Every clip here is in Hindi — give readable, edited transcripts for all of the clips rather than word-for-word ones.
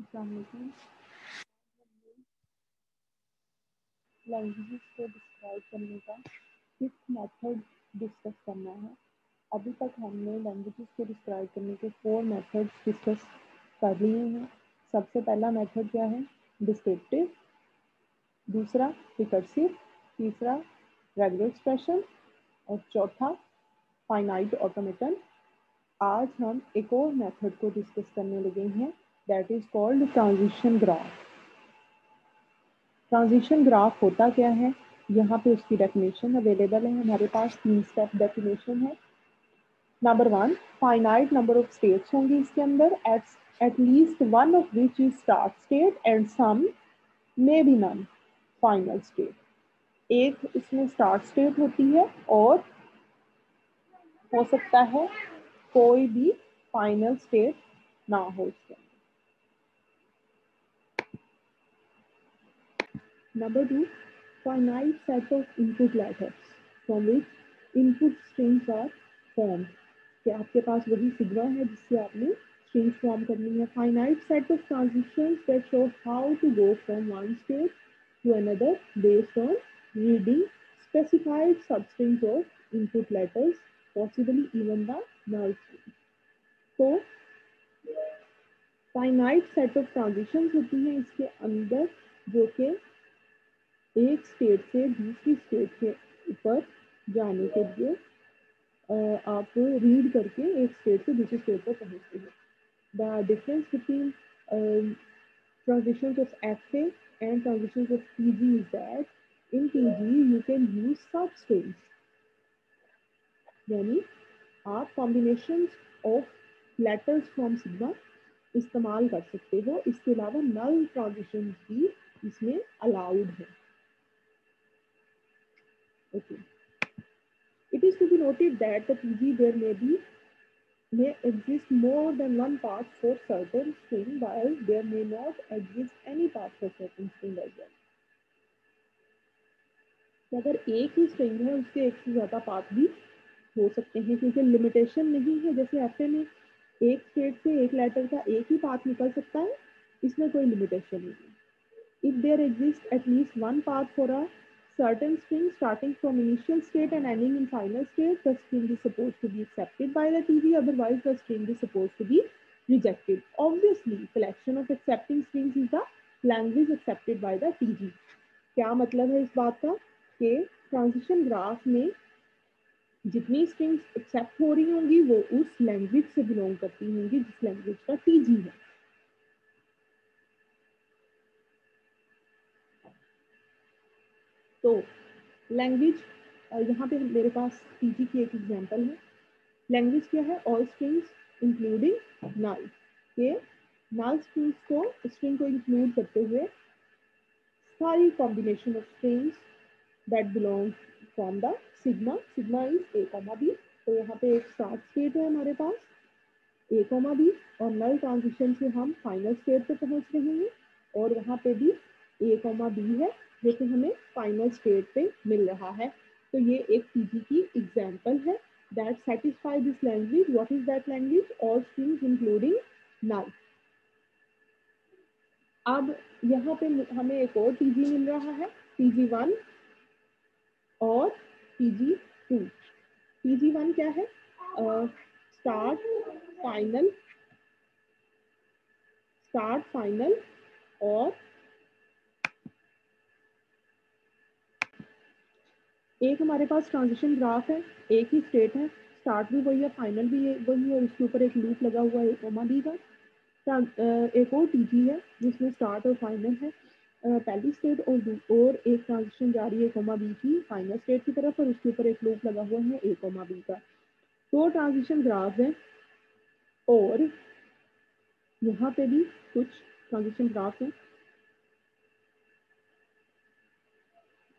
Assalamualaikum। लैंग्वेजेस को डिस्क्राइब करने का फिफ्थ मेथड डिस्कस करना है। अभी तक हमने लैंग्वेजेस को डिस्क्राइब करने के 4 मेथड्स डिस्कस कर लिए हैं। सबसे पहला मेथड क्या है? डिस्क्रिप्टिव, दूसरा रिकर्सिव, तीसरा रेगुलर एक्सप्रेशन और चौथा फाइनाइट ऑटोमेटन। आज हम एक और मेथड को डिस्कस करने लगे हैं, that is called transition graph. Transition graph होता क्या है? यहाँ पे उसकी डेफिनेशन अवेलेबल है हमारे पास। 3 स्टेप डेफिनेशन है। Number 1, finite number of states होंगी इसके अंदर, at least one of which is start state and some may be non final state. एक इसमें स्टार्ट स्टेट होती है और हो सकता है कोई भी फाइनल स्टेट ना हो इसके अंदर। Number 2, finite set of input letters from which input strings are formed. कि आपके पास वही सिग्मा है जिससे आपने strings form करनी है. Finite set of transitions that show how to go from one state to another based on reading specified substrings of input letters, possibly even the null string. तो finite set of transitions होती हैं इसके अंदर, जो कि एक स्टेट से दूसरी स्टेट के ऊपर जाने के लिए आप रीड करके एक स्टेट से दूसरी स्टेट पर पहुंचते हैं. The difference between transitions of FA and transitions of TG is that in TG you can use सब स्ट्रिंग्स, यानी आप combination of letters from sigma इस्तेमाल कर सकते हो. इसके अलावा नल ट्रांजिशंस भी इसमें अलाउड है. Okay. It is to be noted that the PG there may exist more than one path for certain string, while there may not exist any path for certain string as well. अगर एक ही स्ट्रिंग है उसके एक से ज़्यादा पाथ भी हो सकते हैं, क्योंकि लिमिटेशन नहीं है. जैसे एफए में एक स्टेट से एक लेटर का एक ही पाथ निकल सकता है, इसमें कोई लिमिटेशन नहीं है. If there exists at least one path for a certain string starting from initial state and ending in final state, the string is supposed to be accepted by the TG, otherwise the string is supposed to be rejected. Obviously, collection of accepting strings is the language accepted by the TG. क्या मतलब है इस बात का कि ट्रांजिशन ग्राफ में जितनी स्ट्रिंग्स एक्सेप्ट हो रही होंगी वो उस लैंग्वेज से बिलोंग करती होंगी जिस लैंग्वेज का टीजी है. तो लैंग्वेज, यहाँ पे मेरे पास टीजी की एक एग्जांपल है. लैंग्वेज क्या है? All strings including null. के नल स्ट्रिंग को इंक्लूड करते हुए सारी combination of strings that belong from the sigma. Sigma is a comma b. तो यहाँ पे एक स्टार्ट स्टेट है हमारे पास ए कॉमा बी, और नल ट्रांजिशन से हम फाइनल स्टेट पे पहुंच रहे हैं, और वहाँ पे भी ए कॉमा बी है जो कि हमें फाइनल स्टेट पे मिल रहा है. तो ये एक टीजी की एग्जांपल है that satisfy this language. What is that language? All strings including null. अब यहाँ पे हमें एक और टीजी मिल रहा है, टीजी1 और टीजी2. टीजी1 क्या है? स्टार्ट फाइनल और एक हमारे पास ट्रांजिशन ग्राफ है, एक ही स्टेट है, स्टार्ट भी वही है, फाइनल भी वही है, और उसके ऊपर एक लूप लगा हुआ है कॉमा बी का. एक और टीजी है जिसमें स्टार्ट और फाइनल है. पहली स्टेट और एक ट्रांजिशन जारी है कॉमा बी की फाइनल स्टेट की तरफ, और उसके ऊपर एक लूप लगा हुआ है ए कॉमा बी का. तो ट्रांजिशन ग्राफ है, और यहाँ पे भी कुछ ट्रांजिशन ग्राफ है.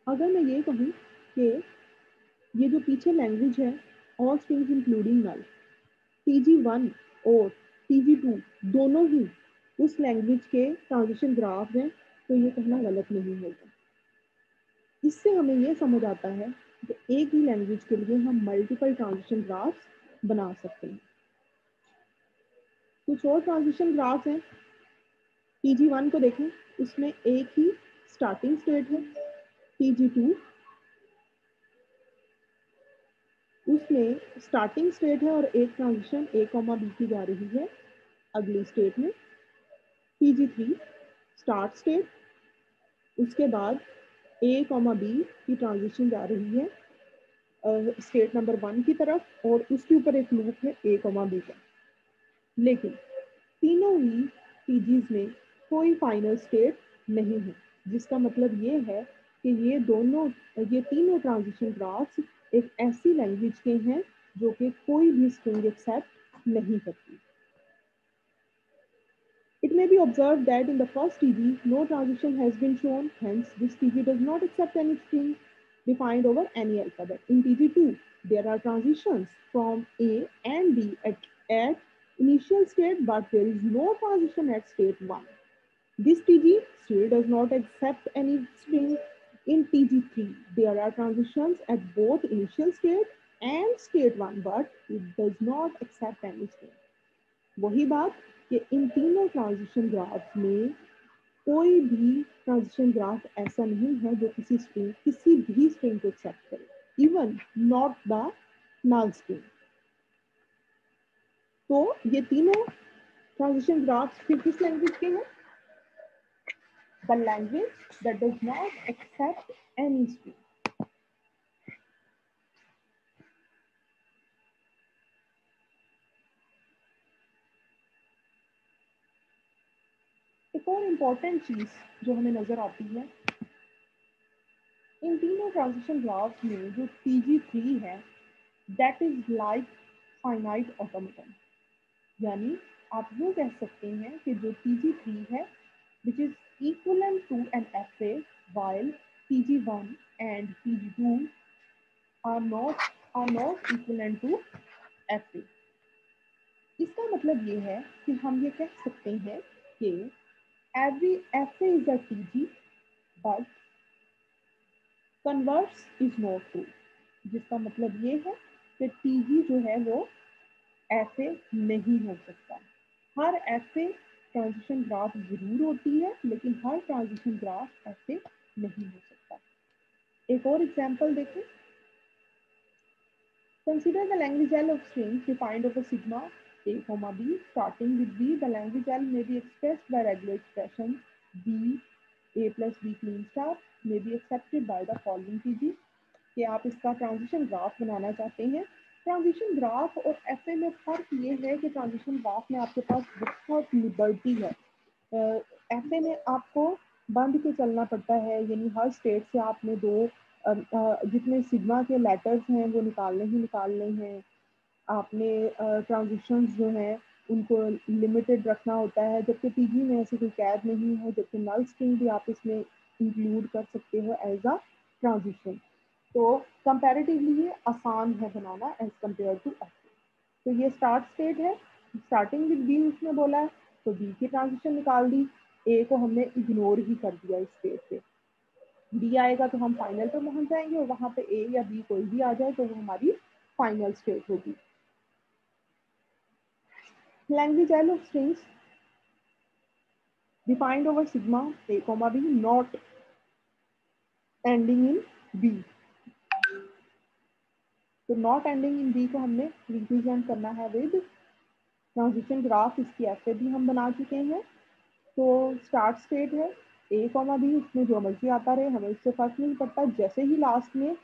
अगर मैं ये कहूँ कि ये जो पीछे लैंग्वेज है ऑल स्ट्रिंग्स इंक्लूडिंग नल, टीजी1 और टीजी2 दोनों ही उस लैंग्वेज के ट्रांजिशन ग्राफ हैं, तो ये कहना गलत नहीं होगा. इससे हमें ये समझ आता है कि एक ही लैंग्वेज के लिए हम मल्टीपल ट्रांजिशन ग्राफ्स बना सकते हैं. कुछ और ट्रांजिशन ग्राफ हैं. TG1 को देखें, उसमें एक ही स्टार्टिंग स्टेट है। TG2 उसमें स्टार्टिंग स्टेट है और एक ट्रांजिशन A, B की जा रही है अगली स्टेट में। TG3 स्टार्ट स्टेट, उसके बाद A, B की ट्रांजिशन जा रही है स्टेट नंबर 1 की तरफ और उसके ऊपर एक लूप है A, B का। लेकिन तीनों ही पीजीज में कोई फाइनल स्टेट नहीं है, जिसका मतलब ये है कि ये तीनों ट्रांजिशन ग्राफ्स एक ऐसी लैंग्वेज के हैं जो कि कोई भी स्ट्रिंग एक्सेप्ट नहीं करती। It may be observed that in the first TG, no transition has been shown, hence this TG does not accept any string defined over any alphabet. In TG2, there are transitions from A and B at initial state, but there is no transition at state 1. This TG still does not accept any string. In TG3, there are transitions at both initial state and state 1, but it does not accept any string. वही बात कि इन तीनों ट्रांजिशन ग्राफ में कोई भी ट्रांजिशन ग्राफ ऐसा नहीं है जो किसी भी स्ट्रिंग को एक्सेप्ट करे, even not the null string. तो ये तीनों ट्रांजिशन ग्राफ फिर किस लैंग्वेज के हैं? The language that does not accept any string. एक और इम्पॉर्टेंट चीज जो हमें नजर आती है इन तीनों ट्रांजिशन ग्राफ में, जो TG3 है, that is like finite automaton. यानी आप यूँ कह सकते हैं कि जो TG3 है which is equivalent to an FA, while TG1 and TG2 are not equivalent to FA। इसका मतलब ये है कि हम ये कह सकते हैं कि every FA is a TG but converse is not true, जिसका मतलब ये है कि TG जो है वो FA नहीं हो सकता। हर FA ट्रांजिशन ग्राफ जरूर होती है, लेकिन हर ट्रांजिशन ग्राफ FA नहीं हो सकता। एक और एग्जांपल देखें। Consider the language L of strings defined over sigma A, B. Starting with B, the language L may be expressed by regular expression B A plus B clean star may be accepted by the following TG। कि आप इसका ट्रांजिशन ग्राफ बनाना चाहते हैं। ट्रांजिशन ग्राफ और एफए में फर्क ये है कि ट्रांजिशन ग्राफ में आपके पास बहुत लिबर्टी है। एफए में आपको बंद के चलना पड़ता है, यानी हर स्टेट से आपने जितने सिग्मा के लेटर्स हैं वो निकालने हैं। आपने ट्रांजिशंस जो हैं उनको लिमिटेड रखना होता है, जबकि टीजी में ऐसी कोई कैद नहीं है, जबकि नल स्ट्रिंग भी आप इसमें इंक्लूड कर सकते हो एज अ ट्रांजिशन। तो कंपैरेटिवली ये आसान है बनाना एज कम्पेयर टू एफ। तो ये स्टार्ट स्टेट है, स्टार्टिंग विद बी उसने बोला है, तो बी की ट्रांजिशन निकाल दी, ए को हमने इग्नोर ही कर दिया इस स्टेट पे। बी आएगा तो हम फाइनल पे पहुंच जाएंगे और वहां पे ए या बी कोई भी आ जाए तो वो हमारी फाइनल स्टेट होगी। Language L of strings defined over sigma a, b not ending in b. तो नॉट एंडिंग इन बी को हमने रिप्रेजेंट करना है विद ट्रांजिशन ग्राफ। इसकी ऐसे भी हम बना चुके हैं। तो स्टार्ट स्टेट है ए, बी, उसमें जो मर्जी आता रहे, हमें इससे फर्क नहीं पड़ता। जैसे ही लास्ट में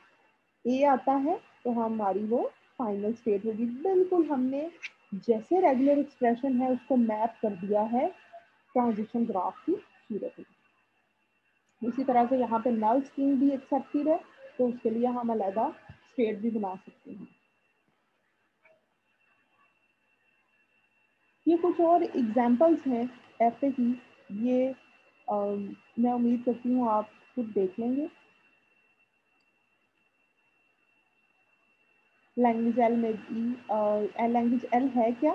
ए आता है तो हमारी वो फाइनल स्टेट होगी। बिल्कुल हमने जैसे रेगुलर एक्सप्रेशन है उसको मैप कर दिया है ट्रांजिशन ग्राफ की सूरत में। इसी तरह से यहाँ पे नल स्ट्रिंग भी एक्सेप्टेड है, तो उसके लिए हम अलग स्टेट भी बना सकते हैं। ये कुछ और एग्जाम्पल्स हैं ऐसे ही, ये मैं उम्मीद करती हूँ आप खुद देख लेंगे। लैंग्वेज एल में भी लैंग्वेज एल है क्या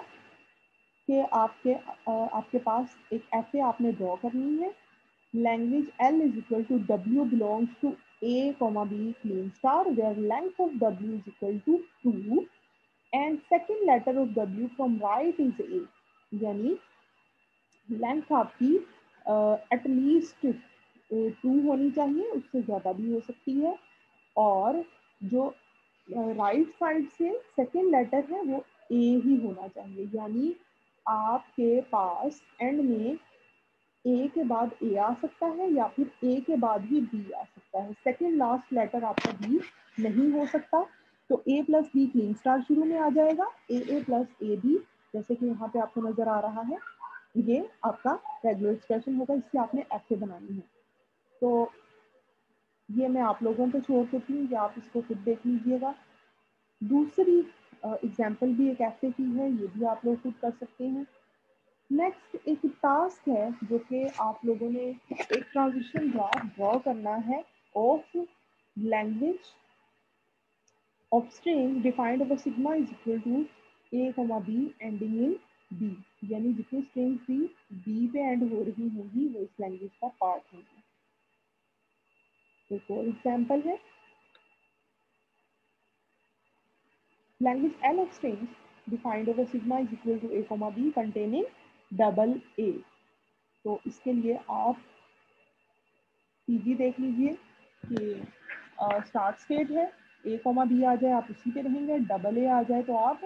कि आपके पास एक ऐसे आपने ड्रॉ करनी है। Language L is equal to W belongs to a, b Kleene star where length of W is equal to 2 and second letter of W from right is a. यानी लेंथ आपकी एटलीस्ट ट्रू होनी चाहिए, उससे ज़्यादा भी हो सकती है। और जो राइट साइड से सेकेंड लेटर है वो ए ही होना चाहिए, यानी आपके पास एंड में ए के बाद ए आ सकता है या फिर ए के बाद ही बी आ सकता है। सेकेंड लास्ट लेटर आपका बी नहीं हो सकता। तो ए प्लस बी क्लीन स्टार शुरू में आ जाएगा, ए प्लस ए बी, जैसे कि यहाँ पे आपको नजर आ रहा है। ये आपका रेगुलर एक्सप्रेशन होगा, इससे आपने ऐसे बनानी है। तो ये मैं आप लोगों पे छोड़ देती हूँ कि आप इसको खुद देख लीजिएगा। दूसरी एग्जाम्पल भी एक ऐसे की है, ये भी आप लोग खुद कर सकते हैं। नेक्स्ट एक टास्क है जो कि आप लोगों ने एक ट्रांजिशन ग्राफ ड्रॉ करना है of language of string defined over sigma is equal to a comma b ending in b, यानी जितनी स्ट्रिंग्स भी बी पे एंड हो रही होंगी वो इस लैंग्वेज का पार्ट होंगी। एक और एग्जाम्पल है, language L of strings defined over sigma is equal to a comma b containing double a। तो इसके लिए आप पीजी देख लीजिए कि स्टार्ट स्टेट है, ए कॉमा बी आ जाए आप उसी पे रहेंगे, डबल ए आ जाए तो आप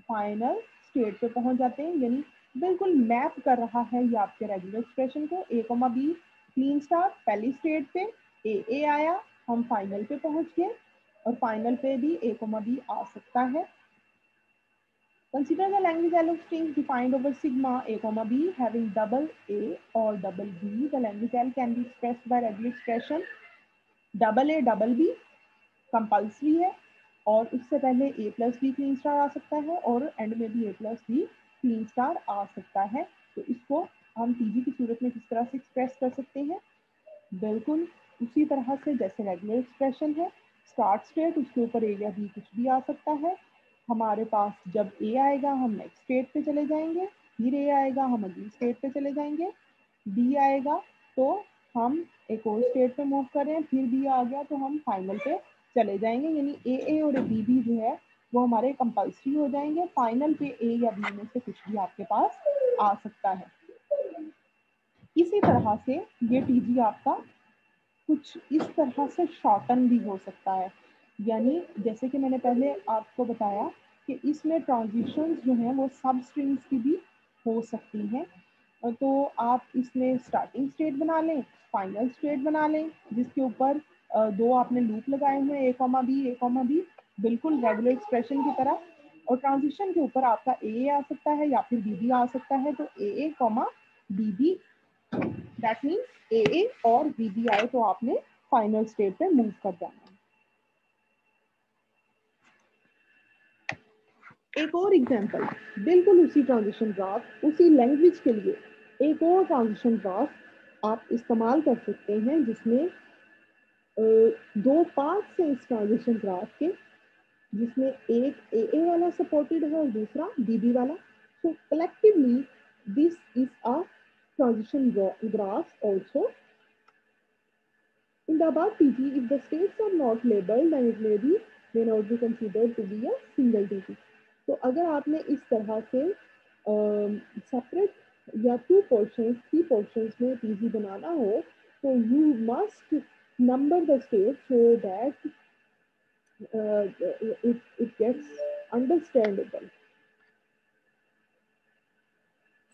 फाइनल स्टेट पे पहुंच जाते हैं, यानी बिल्कुल मैप कर रहा है ये आपके रेगुलर एक्सप्रेशन को। ए कॉमा बी क्लीन स्टार पहली स्टेट पे ए आया, हम फाइनल पे पहुंच गए, और फाइनल पे भी ए कॉमा बी आ सकता है। Consider the language L of strings defined over sigma a comma b having double a or double b. The language L can be expressed by regular expression double A double B compulsory है, और उससे पहले ए प्लस बी क्लीन स्टार आ सकता है और एंड में भी ए प्लस बी क्लीन स्टार आ सकता है। तो इसको हम पीजी की सूरत में किस तरह से एक्सप्रेस कर सकते हैं, बिल्कुल उसी तरह से जैसे रेगुलर एक्सप्रेशन है। स्टार्ट स्टेट, उसके ऊपर ए या बी कुछ भी आ सकता है। हमारे पास जब ए आएगा हम नेक्स्ट स्टेट पे चले जाएंगे, फिर ए आएगा हम अगली स्टेट पे चले जाएंगे, बी आएगा तो हम एक और स्टेट पे मूव कर रहे हैं, फिर बी आ गया तो हम फाइनल पे चले जाएंगे, यानी ए और बी भी जो है वो हमारे कंपल्सरी हो जाएंगे। फाइनल पे ए या बी में से कुछ भी आपके पास आ सकता है। इसी तरह से ये टीजी आपका कुछ इस तरह से शॉर्टन भी हो सकता है, यानी जैसे कि मैंने पहले आपको बताया कि इसमें ट्रांजिशंस जो हैं वो सब स्ट्रिंग्स की भी हो सकती हैं। तो आप इसमें स्टार्टिंग स्टेट बना लें, फाइनल स्टेट बना लें, जिसके ऊपर दो आपने लूप लगाए हुए हैं, ए कॉमा बी, बिल्कुल रेगुलर एक्सप्रेशन की तरह, और ट्रांजिशन के ऊपर आपका ए आ सकता है या फिर बी आ सकता है। तो ए कॉमा बी, दैट मीन्स ए और बी आए तो आपने फाइनल स्टेट पे मूव कर जाना है। एक और एग्जांपल, बिल्कुल उसी ट्रांजिशन ग्राफ उसी लैंग्वेज के लिए एक और ट्रांजिशन ग्राफ आप इस्तेमाल कर सकते हैं, जिसमें दो पार्ट्स हैं इस ट्रांजिशन ग्राफ के, जिसमें एक ए वाला सपोर्टेड है और दूसरा बी वाला। So collectively this is a transition graph also. In the above PG, if the states are not labeled, then it may not be considered to be a single digit. तो अगर आपने इस तरह से सेपरेट या टू पोर्शंस, थ्री पोर्शंस में पीजी बनाना हो, तो you must number the state so that it gets understandable.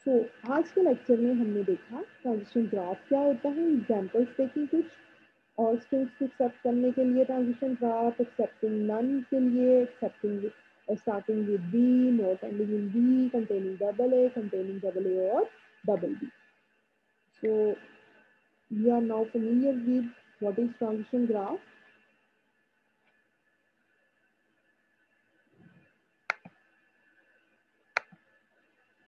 सो आज के लेक्चर में हमने देखा ट्रांजिशन ग्राफ क्या होता है, एग्जाम्पल्स देखी कुछ, और स्ट्रिंग्स को एक्सेप्ट करने के लिए ट्रांजिशन ग्राफ, एक्सेप्टिंग नन के लिए accepting starting with B, not ending in B, containing double A और double B. So we are now familiar with what is transition graph.